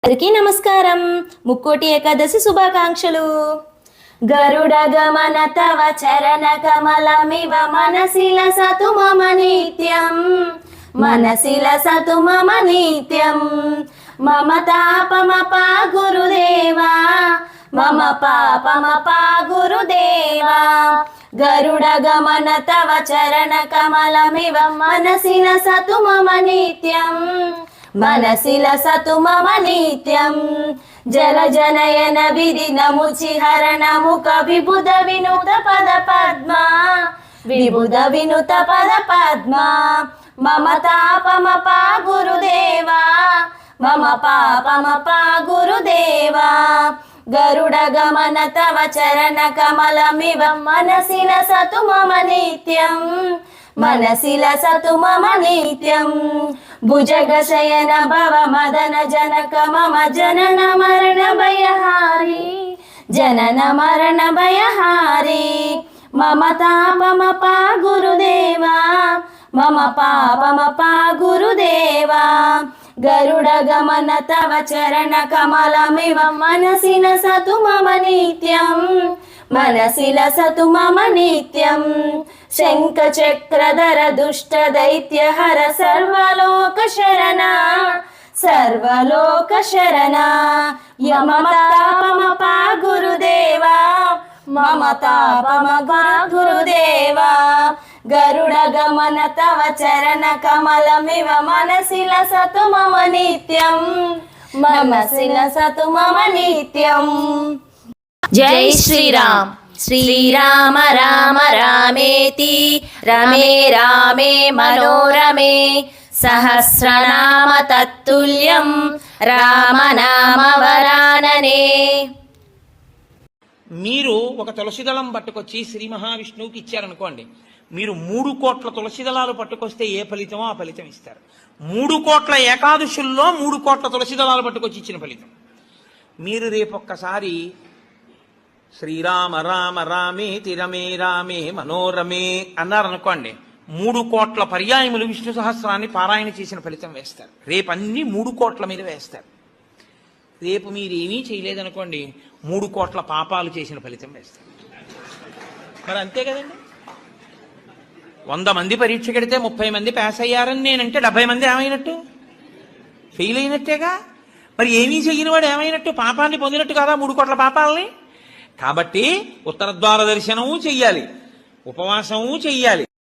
అందరికీ నమస్కారం. ముక్కోటి ఏకాదశి శుభాకాంక్షలు. గరుడ గమన తవ చరణ కమలమివ మనసిల సతు మమ నిత్యం, మనసిల సతు మమ నిత్యం. మమ తాపమపా గురుదేవా, మమ పాపమపా గురుదేవా. గరుడ గమన తవ చరణ కమలమివ మనసిల సతు మమ నిత్యం, మనసిల సతు మమ నిత్యం. జల జనయన విధి నముచి హరణ ముఖ విబుధ వినుత పద పద్మ, విబుధ వినుత పద పద్మ. మమ తాపమపా గురుదేవా, మమ పాపమపా గురుదేవా. గరుడ గమన తవ చరణ కమలమివ మనసిల సతు మమ నిత్యం, మనసిల సతు మమ నిత్యం. భుజగ శయన భవ మదన జనక మమ జనన మరణ భయహారి, జనన మరణ భయహారి. మమ తాపమపా గురుదేవా, మమ పాపమపా గురుదేవా. గరుడ గమన తవ చరణ కమలమివ మనసిల సతు మమ నిత్యం, మనసిల సతు మమ నిత్యం. శంఖ చక్రధర దుష్ట దైత్య హర సర్వలోక శరణ, సర్వలోక శరణ. మమ తాపమపా గురుదేవా, మమ పాపమపా గురుదేవా. గరుడ గమన తవ చరణ కమలమివ మనసిల సతు మమ నిత్యం, మనసిల సతు మమ నిత్యం. జై శ్రీరామ్. శ్రీరామ రామ రామేతి రమే రామే మనోరమే, సహస్రనామ తత్తుల్యం రామనామ వరాననే. మీరు ఒక తులసిదళం పట్టుకొచ్చి శ్రీ మహావిష్ణువుకి ఇచ్చారనుకోండి, మీరు 3 కోట్ల తులసిదళాలు పట్టుకొస్తే ఏ ఫలితమో ఆ ఫలితం ఇస్తారు. 3 కోట్ల ఏకాదశుల్లో 3 కోట్ల తులసిదళాలు పట్టుకొచ్చి ఇచ్చిన ఫలితం. మీరు రేపొక్కసారి శ్రీరామ రామ రామేతి రమే రామే మనోరమే అన్నారనుకోండి, 3 కోట్ల పర్యాయములు విష్ణు సహస్రాన్ని పారాయణ చేసిన ఫలితం వేస్తారు. రేపు అన్ని 3 కోట్ల మీద వేస్తారు. రేపు మీరేమీ చేయలేదనుకోండి, 3 కోట్ల పాపాలు చేసిన ఫలితం వేస్తారు. మరి అంతే కదండి. 100 మంది పరీక్ష కడితే 30 మంది పాస్ అయ్యారని నేనంటే 70 మంది ఏమైనట్టు? ఫెయిల్ అయినట్టేగా. మరి ఏమీ చెయ్యని వాడు ఏమైనట్టు? పాపాన్ని పొందినట్టు కదా 3 కోట్ల పాపాలని. కాబట్టి ఉత్తర ద్వార దర్శనము చెయ్యాలి, ఉపవాసము చెయ్యాలి.